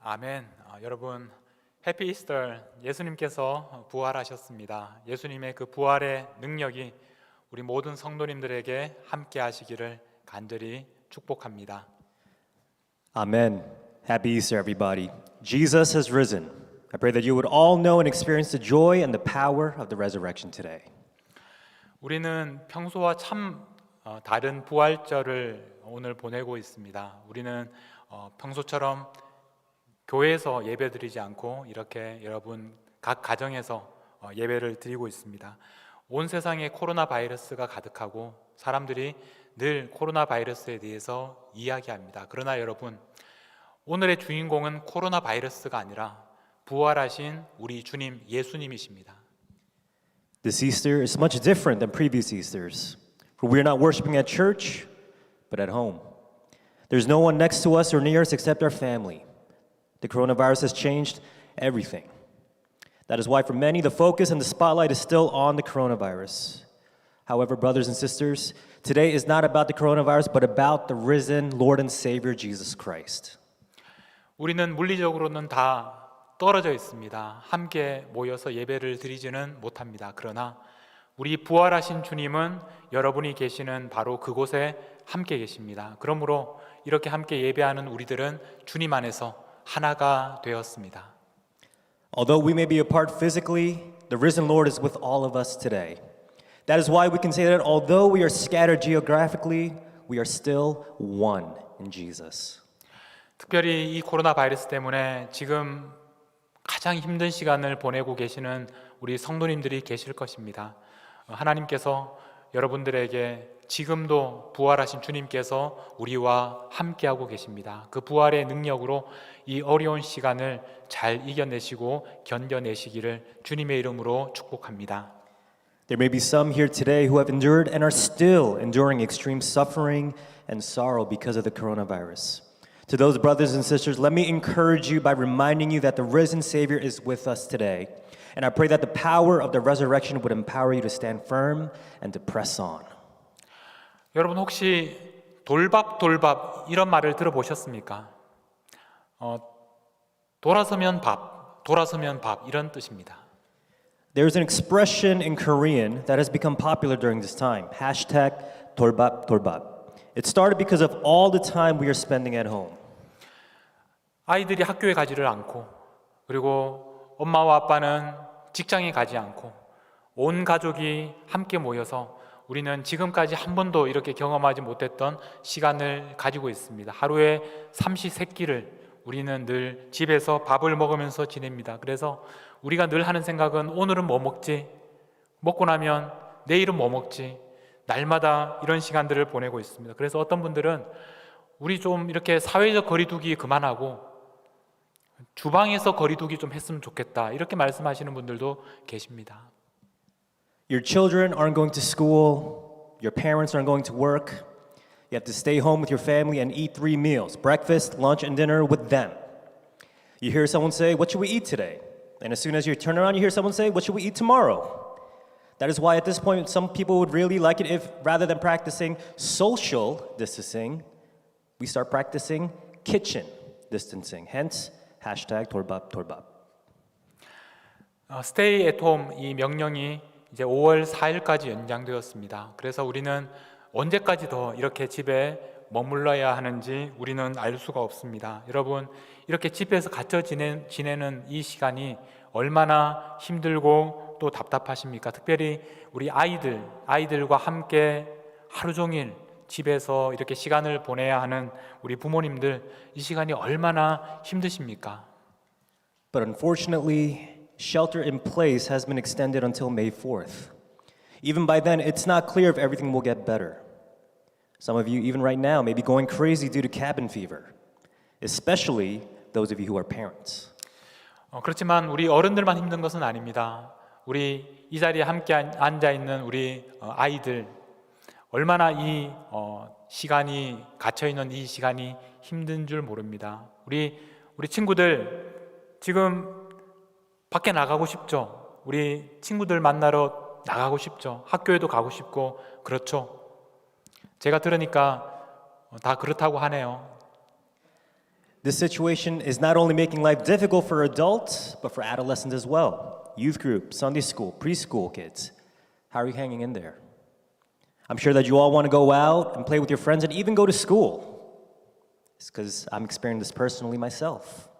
아멘. 여러분 해피 이스터. 예수님께서 부활하셨습니다. 예수님의 그 부활의 능력이 우리 모든 성도님들에게 함께 하시기를 간절히 축복합니다. Amen. Happy Easter, everybody. Jesus has risen. I pray that you would all know and experience the joy and the power of the resurrection today. 우리는 평소와 참 다른 부활절을 오늘 보내고 있습니다. 우리는 평소처럼 교회에서 예배드리지 않고 이렇게 여러분 각 가정에서 예배를 드리고 있습니다. 온 세상에 코로나 바이러스가 가득하고 사람들이 늘 코로나 바이러스에 대해서 이야기합니다. 그러나 여러분, 오늘의 주인공은 코로나 바이러스가 아니라 부활하신 우리 주님 예수님이십니다. This Easter is much different than previous Easters, for we are not worshiping at church, but at home. There's no one next to us or near us except our family. The coronavirus has changed everything. That is why for many, the focus and the spotlight is still on the coronavirus. However, brothers and sisters, today is not about the coronavirus, but about the risen Lord and Savior Jesus Christ. 우리는 물리적으로는 다 떨어져 있습니다. 함께 모여서 예배를 드리지는 못합니다. 그러나 우리 부활하신 주님은 여러분이 계시는 바로 그곳에 함께 계십니다. 그러므로 이렇게 함께 예배하는 우리들은 주님 안에서 하나가 되었습니다. Although we may be apart physically, the risen Lord is with all of us today. That is why we can say that although we are scattered geographically, we are still one in Jesus. 특별히 이 코로나 바이러스 때문에 지금 가장 힘든 시간을 보내고 계시는 우리 성도님들이 계실 것입니다. 하나님께서 여러분들에게 지금도 부활하신 주님께서 우리와 함께하고 계십니다. 그 부활의 능력으로 이 어려운 시간을 잘 이겨내시고 견뎌내시기를 주님의 이름으로 축복합니다. There may be some here today who have endured and are still enduring extreme suffering and sorrow because of the coronavirus. To those brothers and sisters, let me encourage you by reminding you that the risen Savior is with us today. And I pray that the power of the resurrection would empower you to stand firm and to press on. 여러분 혹시 돌밥 이런 말을 들어보셨습니까? 돌아서면 밥 이런 뜻입니다. There's an expression in Korean that has become popular during this time. Hashtag 돌밥. It started because of all the time we are spending at home. 아이들이 학교에 가지를 않고 그리고 엄마와 아빠는 직장에 가지 않고 온 가족이 함께 모여서 우리는 지금까지 한 번도 이렇게 경험하지 못했던 시간을 가지고 있습니다. 하루에 삼시세끼를 우리는 늘 집에서 밥을 먹으면서 지냅니다. 그래서 우리가 늘 하는 생각은 오늘은 뭐 먹지? 먹고 나면 내일은 뭐 먹지? 날마다 이런 시간들을 보내고 있습니다. 그래서 어떤 분들은 우리 좀 이렇게 사회적 거리두기 그만하고 주방에서 거리두기 좀 했으면 좋겠다 이렇게 말씀하시는 분들도 계십니다. Your children aren't going to school. Your parents aren't going to work. You have to stay home with your family and eat 3 meals, breakfast, lunch, and dinner with them. You hear someone say, "What should we eat today?" And as soon as you turn around, you hear someone say, "What should we eat tomorrow?" That is why at this point, some people would really like it if rather than practicing social distancing, we start practicing kitchen distancing. Hence, hashtag 돌밥. Stay at home 이 명령이 이제 5월 4일까지 연장되었습니다. 그래서 우리는 언제까지 더 이렇게 집에 머물러야 하는지 우리는 알 수가 없습니다. 여러분, 이렇게 집에서 갇혀 지내는 이 시간이 얼마나 힘들고 또 답답하십니까? 특별히 우리 아이들과 함께 하루 종일 집에서 이렇게 시간을 보내야 하는 우리 부모님들, 이 시간이 얼마나 힘드십니까? But unfortunately, shelter in place has been extended until May 4th. Even by then, it's not clear if everything will get better. Some of you, even right now, may be going crazy due to cabin fever, especially those of you who are parents. 그렇지만 우리 어른들만 힘든 것은 아닙니다. 우리 이 자리에 함께 앉아 있는 우리 아이들 얼마나 이 시간이 갇혀 있는 이 시간이 힘든 줄 모릅니다. 우리 친구들 지금 밖에 나가고 싶죠. 우리 친구들 만나러 나가고 싶죠. 학교에도 가고 싶고 그렇죠. 제가 들으니까 다 그렇다고 하네요. This situation is not only making life difficult for adults, but for adolescents as well. Youth group, Sunday school, preschool kids. How are you hanging in there? I'm sure that you all want to go out and play with your friends and even go to school. It's because I'm experiencing this personally myself.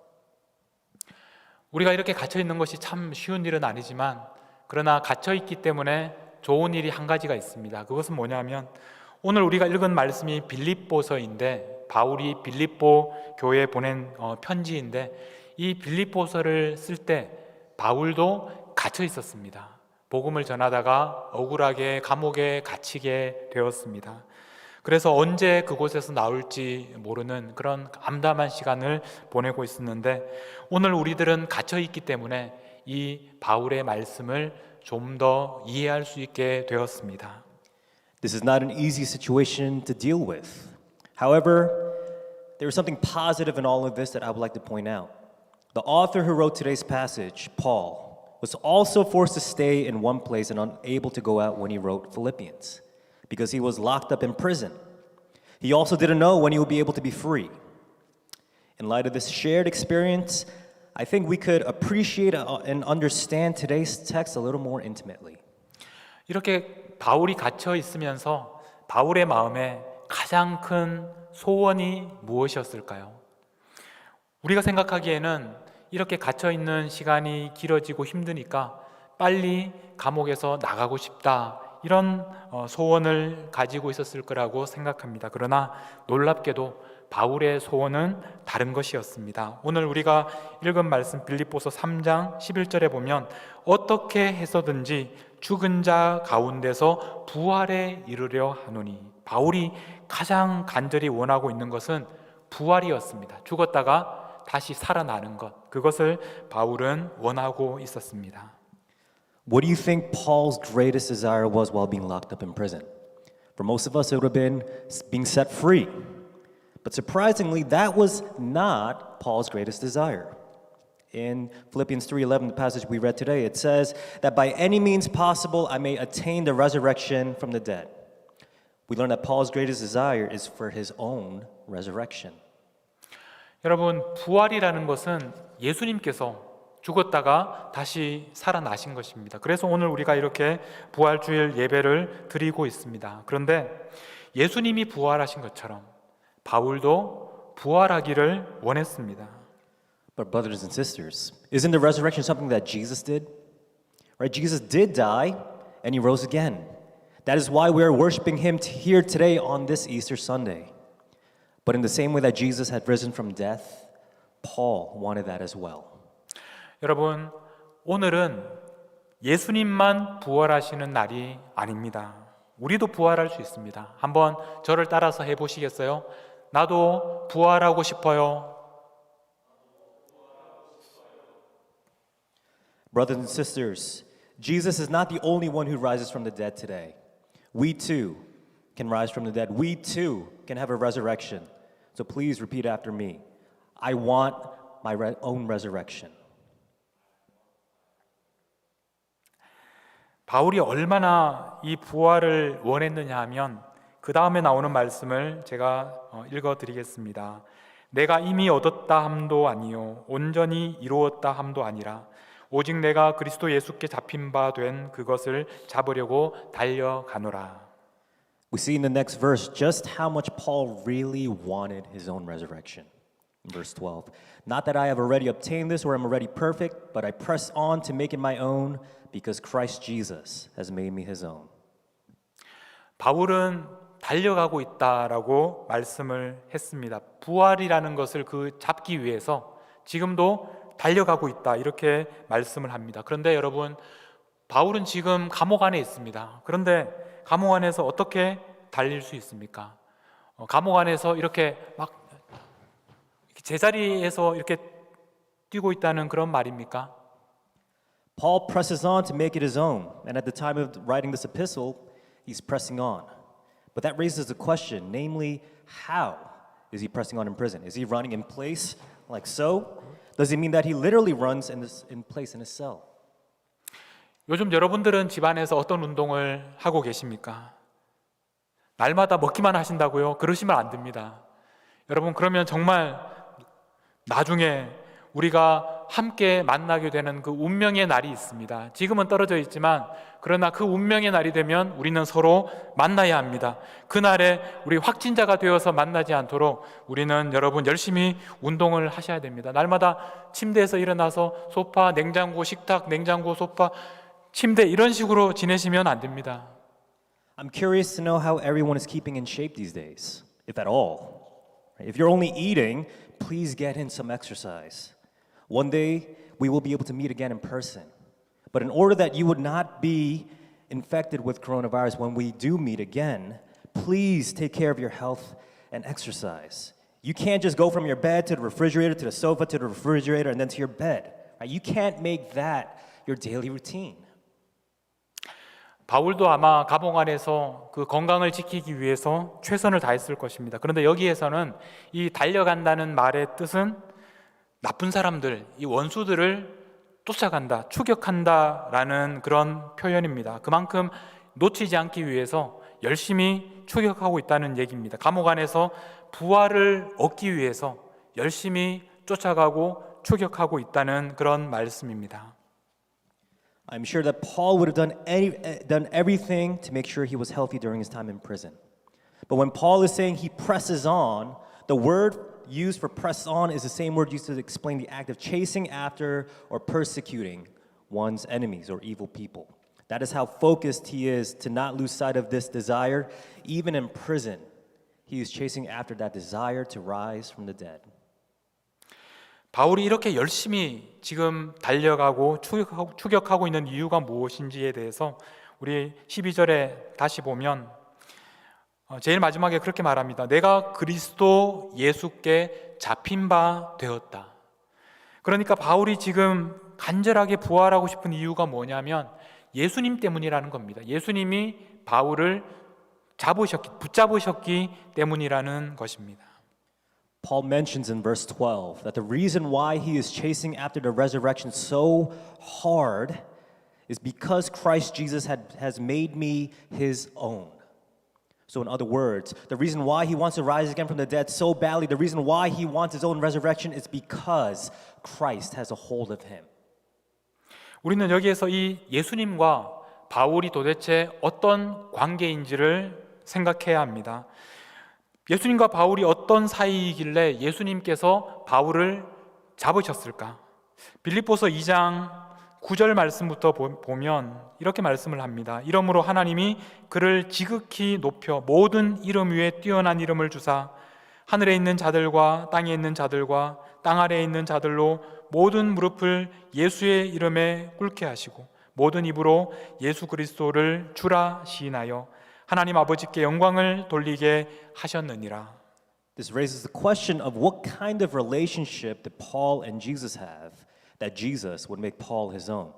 우리가 이렇게 갇혀 있는 것이 참 쉬운 일은 아니지만 그러나 갇혀 있기 때문에 좋은 일이 한 가지가 있습니다. 그것은 뭐냐면 오늘 우리가 읽은 말씀이 빌립보서인데 바울이 빌립보 교회에 보낸 편지인데 이 빌립보서를 쓸 때 바울도 갇혀 있었습니다. 복음을 전하다가 억울하게 감옥에 갇히게 되었습니다. 그래서 언제 그곳에서 나올지 모르는 그런 암담한 시간을 보내고 있었는데 오늘 우리들은 갇혀 있기 때문에 이 바울의 말씀을 좀 더 이해할 수 있게 되었습니다. This is not an easy situation to deal with. However, there is something positive in all of this that I would like to point out. The author who wrote today's passage, Paul, was also forced to stay in one place and unable to go out when he wrote Philippians, because he was locked up in prison. He also didn't know when he would be able to be free. In light of this shared experience, I think we could appreciate and understand today's text a little more intimately. 이렇게 바울이 갇혀 있으면서 바울의 마음에 가장 큰 소원이 무엇이었을까요? 우리가 생각하기에는 이렇게 갇혀 있는 시간이 길어지고 힘드니까 빨리 감옥에서 나가고 싶다 이런 소원을 가지고 있었을 거라고 생각합니다. 그러나 놀랍게도 바울의 소원은 다른 것이었습니다. 오늘 우리가 읽은 말씀 빌립보서 3장 11절에 보면 어떻게 해서든지 죽은 자 가운데서 부활에 이르려 하노니 바울이 가장 간절히 원하고 있는 것은 부활이었습니다. 죽었다가 다시 살아나는 것, 그것을 바울은 원하고 있었습니다. What do you think Paul's greatest desire was while being locked up in prison? For most of us, it would have been being set free. But surprisingly, that was not Paul's greatest desire. In Philippians 3:11, the passage we read today, it says that by any means possible, I may attain the resurrection from the dead. We learn that Paul's greatest desire is for his own resurrection. 여러분, 부활이라는 것은 예수님께서 죽었다가 다시 살아나신 것입니다. 그래서 오늘 우리가 이렇게 부활주일 예배를 드리고 있습니다. 그런데 예수님이 부활하신 것처럼 바울도 부활하기를 원했습니다. But brothers and sisters, isn't the resurrection something that Jesus did? Right? Jesus did die and he rose again. That is why we are worshiping him here today on this Easter Sunday. But in the same way that Jesus had risen from death, Paul wanted that as well. 여러분, 오늘은 예수님만 부활하시는 날이 아닙니다. 우리도 부활할 수 있습니다. 한번 저를 따라서 해보시겠어요? 나도 부활하고 싶어요. Brothers and sisters, Jesus is not the only one who rises from the dead today. We too can rise from the dead. We too can have a resurrection. So please repeat after me. I want my own resurrection. 바울이 얼마나 이 부활을 원했느냐 하면 그 다음에 나오는 말씀을 제가 읽어드리겠습니다. 내가 이미 얻었다 함도 아니요 온전히 이루었다 함도 아니라 오직 내가 그리스도 예수께 잡힌 바 된 그것을 잡으려고 달려가노라. We see in the next verse just how much Paul really wanted his own resurrection. In verse 12, not that I have already obtained this or am already perfect, but I press on to make it my own because Christ Jesus has made me his own. 바울은 달려가고 있다라고 말씀을 했습니다. 부활이라는 것을 그 잡기 위해서 지금도 달려가고 있다 이렇게 말씀을 합니다. 그런데 여러분, 바울은 지금 감옥 안에 있습니다. 그런데 감옥 안에서 어떻게 달릴 수 있습니까? 감옥 안에서 이렇게 막 제자리에서 이렇게 뛰고 있다는 그런 말입니까? Paul presses on to make it his own, and at the time of writing this epistle, he's pressing on. But that raises a question, namely, how is he pressing on in prison? Is he running in place like so? Does it mean that he literally runs in place in his cell? 요즘 여러분들은 집안에서 어떤 운동을 하고 계십니까? 날마다 먹기만 하신다고요? 그러시면 안 됩니다. 여러분, 그러면 정말 나중에 우리가 함께 만나게 되는 그 운명의 날이 있습니다. 지금은 떨어져 있지만 그러나 그 운명의 날이 되면 우리는 서로 만나야 합니다. 그날에 우리 확진자가 되어서 만나지 않도록 우리는 여러분 열심히 운동을 하셔야 됩니다. 날마다 침대에서 일어나서 소파, 냉장고, 식탁, 냉장고, 소파, 침대 이런 식으로 지내시면 안 됩니다. I'm curious to know how everyone is keeping in shape these days, if at all. If you're only eating, please get in some exercise. One day, we will be able to meet again in person. But in order that you would not be infected with coronavirus when we do meet again, please take care of your health and exercise. You can't just go from your bed to the refrigerator, to the sofa, to the refrigerator, and then to your bed. Right? You can't make that your daily routine. 바울도 아마 감옥 안에서 그 건강을 지키기 위해서 최선을 다했을 것입니다. 그런데 여기에서는 이 달려간다는 말의 뜻은 나쁜 사람들, 이 원수들을 쫓아간다, 추격한다라는 그런 표현입니다. 그만큼 놓치지 않기 위해서 열심히 추격하고 있다는 얘기입니다. 감옥 안에서 부활을 얻기 위해서 열심히 쫓아가고 추격하고 있다는 그런 말씀입니다. I'm sure that Paul would have done everything to make sure he was healthy during his time in prison. But when Paul is saying he presses on, the word used for press on is the same word used to explain the act of chasing after or persecuting one's enemies or evil people. That is how focused he is to not lose sight of this desire. Even in prison, he is chasing after that desire to rise from the dead. 바울이 이렇게 열심히 지금 달려가고 추격하고 있는 이유가 무엇인지에 대해서 우리 12절에 다시 보면 제일 마지막에 그렇게 말합니다. 내가 그리스도 예수께 잡힌 바 되었다. 그러니까 바울이 지금 간절하게 부활하고 싶은 이유가 뭐냐면 예수님 때문이라는 겁니다. 예수님이 바울을 붙잡으셨기 때문이라는 것입니다. Paul mentions in verse 12 that the reason why he is chasing after the resurrection so hard is because Christ Jesus has made me his own. So in other words, the reason why he wants to rise again from the dead so badly, the reason why he wants his own resurrection is because Christ has a hold of him. 우리는 여기에서 이 예수님과 바울이 도대체 어떤 관계인지를 생각해야 합니다. 예수님과 바울이 어떤 사이이길래 예수님께서 바울을 잡으셨을까? 빌립보서 2장 9절 말씀부터 보면 이렇게 말씀을 합니다. 이러므로 하나님이 그를 지극히 높여 모든 이름 위에 뛰어난 이름을 주사 하늘에 있는 자들과 땅에 있는 자들과 땅 아래에 있는 자들로 모든 무릎을 예수의 이름에 꿇게 하시고 모든 입으로 예수 그리스도를 주라 시인하여 하나님 아버지께 영광을 돌리게 하셨느니라. This raises the question of what kind of relationship did Paul and Jesus have that Jesus would make Paul his own.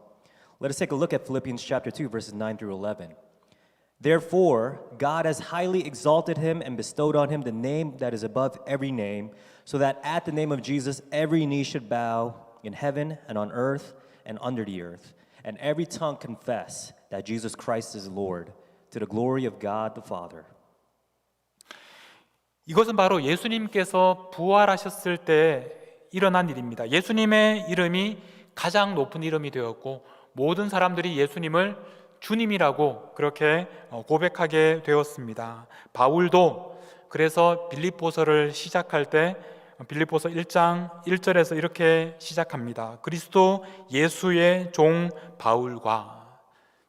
Let us take a look at Philippians chapter 2 verses 9 through 11. Therefore, God has highly exalted him and bestowed on him the name that is above every name, so that at the name of Jesus every knee should bow in heaven and on earth and under the earth, and every tongue confess that Jesus Christ is Lord, to the glory of God the Father. 이것은 바로 예수님께서 부활하셨을 때 일어난 일입니다. 예수님의 이름이 가장 높은 이름이 되었고 모든 사람들이 예수님을 주님이라고 그렇게 고백하게 되었습니다. 바울도 그래서 빌립보서를 시작할 때 빌립보서 1장 1절에서 이렇게 시작합니다. 그리스도 예수의 종 바울과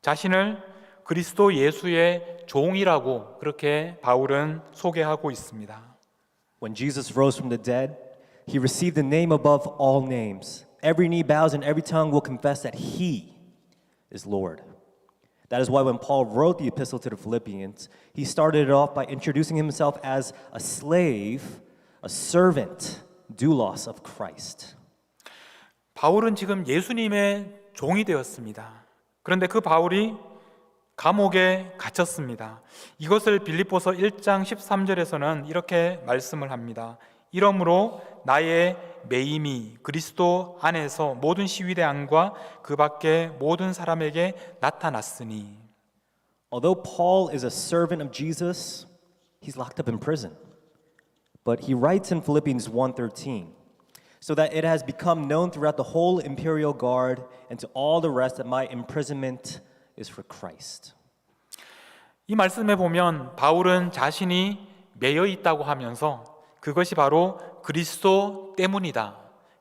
자신을 그리스도 예수의 종이라고 그렇게 바울은 소개하고 있습니다. When Jesus rose from the dead, he received the name above all names. Every knee bows and every tongue will confess that he is Lord. That is why when Paul wrote the epistle to the Philippians, he started it off by introducing himself as a slave, a servant, doulos of Christ. 바울은 지금 예수님의 종이 되었습니다. 그런데 그 바울이 감옥에 갇혔습니다. 이것을 빌립보서 1장 13절에서는 이렇게 말씀을 합니다. 이러므로 나의 매임이 그리스도 안에서 모든 시위대 안과 그 밖에 모든 사람에게 나타났으니. Although Paul is a servant of Jesus, he's locked up in prison. But he writes in Philippians 1:13, so that it has become known throughout the whole imperial guard and to all the rest that my imprisonment is for Christ. 이 말씀에 보면 바울은 자신이 매여 있다고 하면서 그것이 바로 그리스도 때문이다.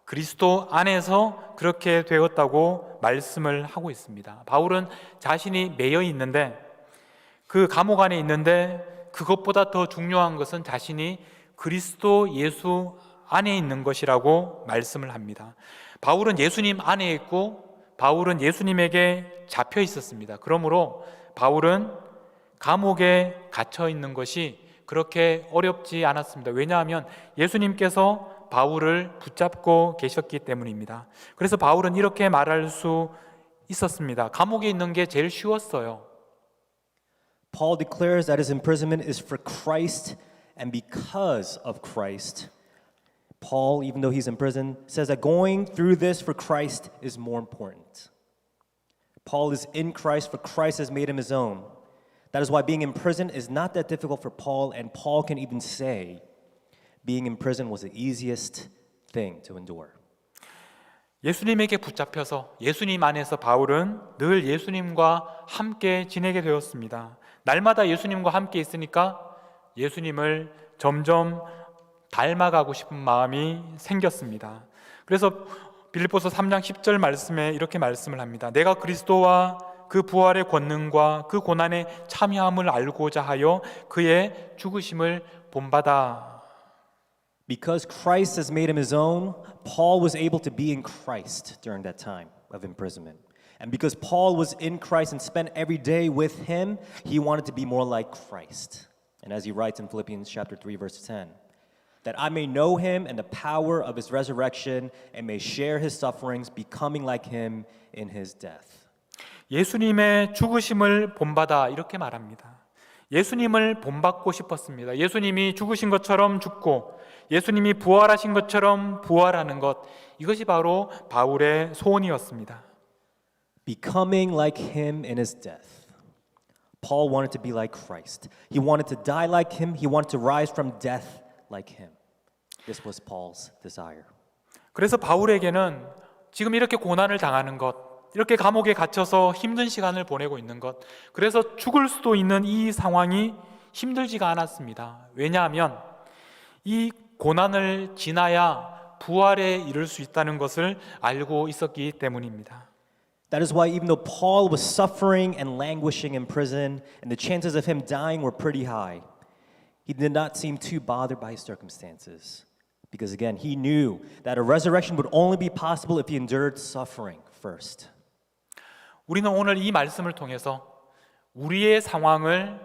그리스도 안에서 그렇게 되었다고 말씀을 하고 있습니다. 바울은 자신이 매여 있는데 그 감옥 안에 있는데 그것보다 더 중요한 것은 자신이 그리스도 예수 안에 있는 것이라고 말씀을 합니다. 바울은 예수님 안에 있고 바울은 예수님에게 잡혀 있었습니다. 그러므로 바울은 감옥에 갇혀 있는 것이 그렇게 어렵지 않았습니다. 왜냐하면 예수님께서 바울을 붙잡고 계셨기 때문입니다. 그래서 바울은 이렇게 말할 수 있었습니다. 감옥에 있는 게 제일 쉬웠어요. Paul declares that his imprisonment is for Christ, and because of Christ, Paul, even though he's in prison, says that going through this for Christ is more important. Paul is in Christ, for Christ has made him his own. That is why being in prison is not that difficult for Paul, and Paul can even say being in prison was the easiest thing to endure. 예수님에게 붙잡혀서 예수님 안에서 바울은 늘 예수님과 함께 지내게 되었습니다. 날마다 예수님과 함께 있으니까 예수님을 점점 닮아가고 싶은 마음이 생겼습니다. 그래서 빌립보서 3장 10절 말씀에 이렇게 말씀을 합니다. 내가 그리스도와 그 부활의 권능과 그 고난에 참여함을 알고자 하여 그의 죽으심을 본받아. Because Christ has made him his own, Paul was able to be in Christ during that time of imprisonment. And because Paul was in Christ and spent every day with him, he wanted to be more like Christ. And as he writes in Philippians chapter 3 verse 10, that I may know him and the power of his resurrection and may share his sufferings, becoming like him in his death. 예수님의 죽으심을 본받아 이렇게 말합니다. 예수님을 본받고 싶었습니다. 예수님이 죽으신 것처럼 죽고 예수님이 부활하신 것처럼 부활하는 것, 이것이 바로 바울의 소원이었습니다. Becoming like him in his death. Paul wanted to be like Christ. He wanted to die like him. He wanted to rise from death like him. This was Paul's desire. 그래서 바울에게는 지금 이렇게 고난을 당하는 것, 이렇게 감옥에 갇혀서 힘든 시간을 보내고 있는 것, 그래서 죽을 수도 있는 이 상황이 힘들지가 않았습니다. 왜냐하면 이 고난을 지나야 부활에 이를 수 있다는 것을 알고 있었기 때문입니다. That is why even though Paul was suffering and languishing in prison and the chances of him dying were pretty high, he did not seem too bothered by his circumstances. Because again, he knew that a resurrection would only be possible if he endured suffering first. 우리는 오늘 이 말씀을 통해서 우리의 상황을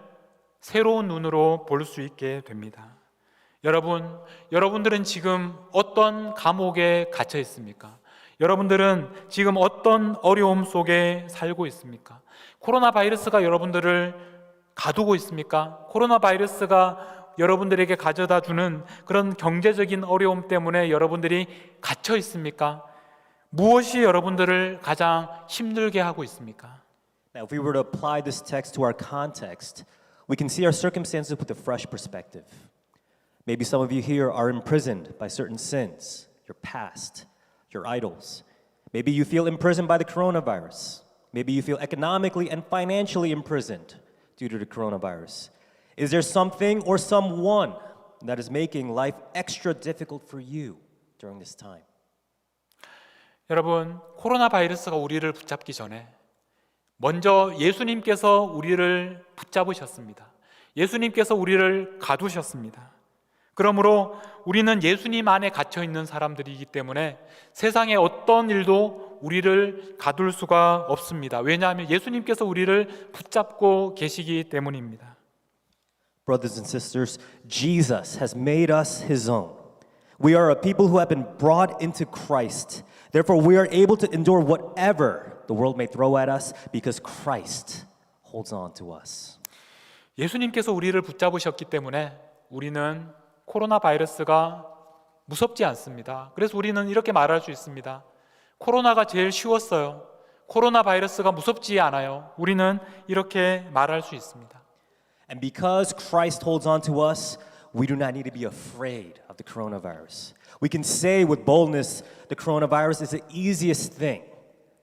새로운 눈으로 볼 수 있게 됩니다. 여러분들은 지금 어떤 감옥에 갇혀 있습니까? 여러분들은 지금 어떤 어려움 속에 살고 있습니까? 코로나 바이러스가 여러분들을 가두고 있습니까? 코로나 바이러스가 여러분들에게 가져다 주는 그런 경제적인 어려움 때문에 여러분들이 갇혀 있습니까? 무엇이 여러분들을 가장 힘들게 하고 있습니까? Now, if we were to apply this text to our context, we can see our circumstances with a fresh perspective. Maybe some of you here are imprisoned by certain sins, your past, your idols. Maybe you feel imprisoned by the coronavirus. Maybe you feel economically and financially imprisoned due to the coronavirus. Is there something or someone that is making life extra difficult for you during this time? 여러분, 코로나 바이러스가 우리를 붙잡기 전에 먼저 예수님께서 우리를 붙잡으셨습니다. 예수님께서 우리를 가두셨습니다. 그러므로 우리는 예수님 안에 갇혀 있는 사람들이기 때문에 세상의 어떤 일도 우리를 가둘 수가 없습니다. 왜냐하면 예수님께서 우리를 붙잡고 계시기 때문입니다. Brothers and sisters, Jesus has made us his own. We are a people who have been brought into Christ. Therefore, we are able to endure whatever the world may throw at us because Christ holds on to us. 예수님께서 우리를 붙잡으셨기 때문에 우리는 코로나 바이러스가 무섭지 않습니다. 그래서 우리는 이렇게 말할 수 있습니다. 코로나가 제일 쉬웠어요. 코로나 바이러스가 무섭지 않아요. 우리는 이렇게 말할 수 있습니다. And because Christ holds on to us, we do not need to be afraid of the coronavirus. We can say with boldness, the coronavirus is the easiest thing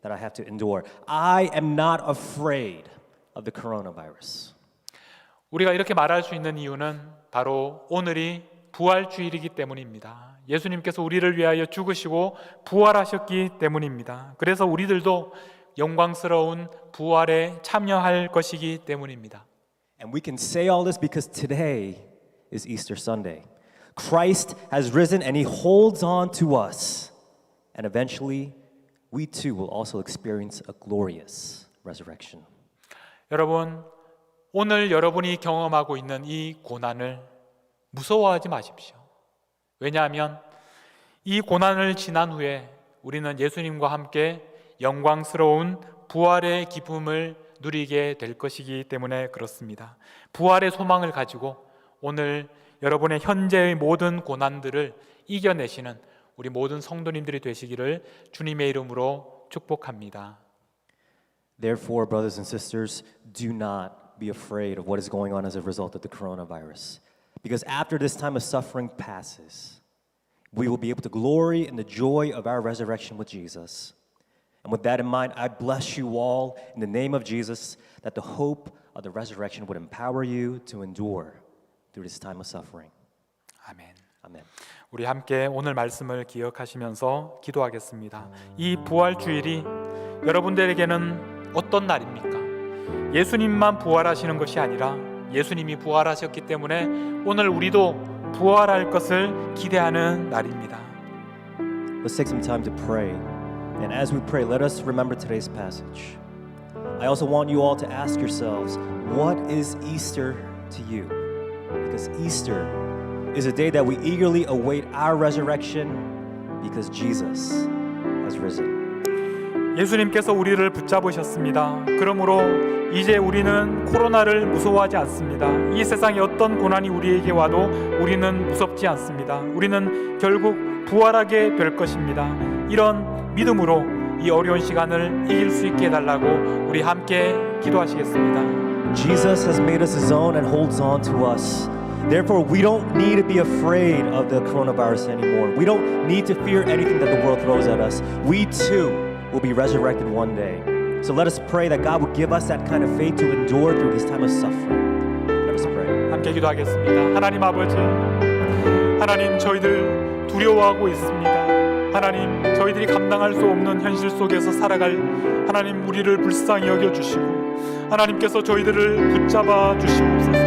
that I have to endure. I am not afraid of the coronavirus. 우리가 이렇게 말할 수 있는 이유는 바로 오늘이 부활주일이기 때문입니다. 예수님께서 우리를 위하여 죽으시고 부활하셨기 때문입니다. 그래서 우리들도 영광스러운 부활에 참여할 것이기 때문입니다. And we can say all this because today is Easter Sunday. Christ has risen and he holds on to us. And eventually, we too will also experience a glorious resurrection. 여러분, 오늘 여러분이 경험하고 있는 이 고난을 무서워하지 마십시오. 왜냐하면 이 고난을 지난 후에 우리는 예수님과 함께 영광스러운 부활의 기쁨을 누리게 될 것이기 때문에 그렇습니다. 부활의 소망을 가지고 오늘 여러분의 현재의 모든 고난들을 이겨내시는 우리 모든 성도님들이 되시기를 주님의 이름으로 축복합니다. Therefore, brothers and sisters, do not be afraid of what is going on as a result of the coronavirus. Because after this time of suffering passes, we will be able to glory in the joy of our resurrection with Jesus. And with that in mind, I bless you all in the name of Jesus that the hope of the resurrection would empower you to endure through this time of suffering. 아멘. Amen. 우리 함께 오늘 말씀을 기억하시면서 기도하겠습니다. 이 부활주일이 여러분들에게는 어떤 날입니까? 예수님만 부활하시는 것이 아니라 예수님이 부활하셨기 때문에 오늘 우리도 부활할 것을 기대하는 날입니다. Let's take some time to pray. And as we pray, let us remember today's passage. I also want you all to ask yourselves, what is Easter to you? Because Easter is a day that we eagerly await our resurrection because Jesus has risen. 예수님께서 우리를 붙잡으셨습니다. 그러므로 이제 우리는 코로나를 무서워하지 않습니다. 이 세상에 어떤 고난이 우리에게 와도 우리는 무섭지 않습니다. 우리는 결국 부활하게 될 것입니다. 이런 믿음으로 이 어려운 시간을 이길 수 있게 해달라고 우리 함께 기도하시겠습니다. Jesus has made us his own and holds on to us. Therefore, we don't need to be afraid of the coronavirus anymore. We don't need to fear anything that the world throws at us. We too will be resurrected one day. So let us pray that God will give us that kind of faith to endure through this time of suffering. Let us pray. 함께 기도하겠습니다. 하나님 아버지, 하나님 저희들 두려워하고 있습니다. 하나님 저희들이 감당할 수 없는 현실 속에서 살아갈 하나님 우리를 불쌍히 여겨주시고 하나님께서 저희들을 붙잡아 주시옵소서.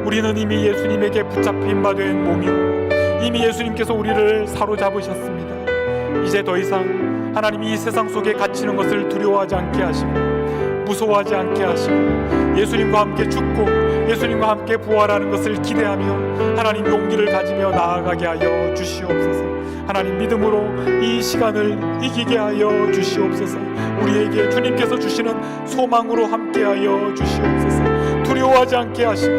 우리는 이미 예수님에게 붙잡힌 바 된 몸이고 이미 예수님께서 우리를 사로잡으셨습니다. 이제 더 이상 하나님 이 세상 속에 갇히는 것을 두려워하지 않게 하시고 무서워하지 않게 하시고 예수님과 함께 죽고 예수님과 함께 부활하는 것을 기대하며 하나님 용기를 가지며 나아가게 하여 주시옵소서. 하나님 믿음으로 이 시간을 이기게 하여 주시옵소서. 우리에게 주님께서 주시는 소망으로 함께하여 주시옵소서. 두려워하지 않게 하시고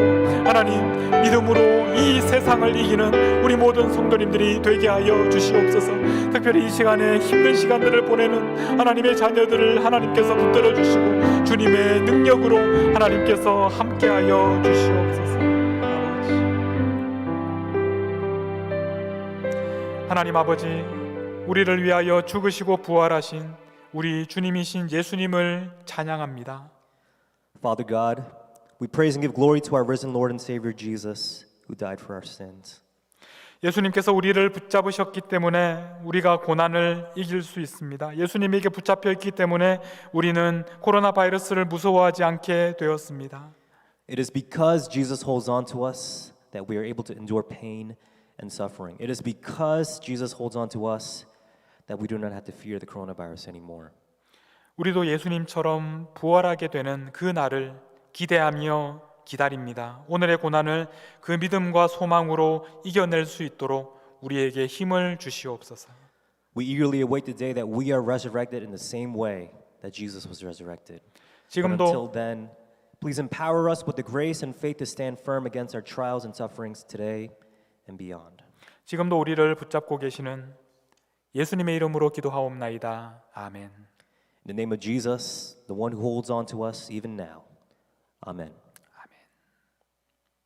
하나님 믿음으로 이 세상을 이기는 우리 모든 성도님들이 되게 하여 주시옵소서. 특별히 이 시간에 힘든 시간들을 보내는 하나님의 자녀들을 하나님께서 붙들어 주시고 주님의 능력으로 하나님께서 함께하여 주시옵소서. 하나님 아버지, 우리를 위하여 죽으시고 부활하신 우리 주님이신 예수님을 찬양합니다. Father God, we praise and give glory to our risen Lord and Savior Jesus, who died for our sins. 예수님께서 우리를 붙잡으셨기 때문에 우리가 고난을 이길 수 있습니다. 예수님에게 붙잡혀 있기 때문에 우리는 코로나 바이러스를 무서워하지 않게 되었습니다. It is because Jesus holds on to us that we are able to endure pain and suffering. It is because Jesus holds on to us that we do not have to fear the coronavirus anymore. 우리도 예수님처럼 부활하게 되는 그 날을 기대하며 기다립니다. 오늘의 고난을 그 믿음과 소망으로 이겨낼 수 있도록 우리에게 힘을 주시옵소서. We eagerly await the day that we are resurrected in the same way that Jesus was resurrected. But until 지금도 then, please empower us with the grace and faith to stand firm against our trials and sufferings today and beyond. 지금도 우리를 붙잡고 계시는 예수님의 이름으로 기도하옵나이다. 아멘. In the name of Jesus, the one who holds on to us even now. Amen.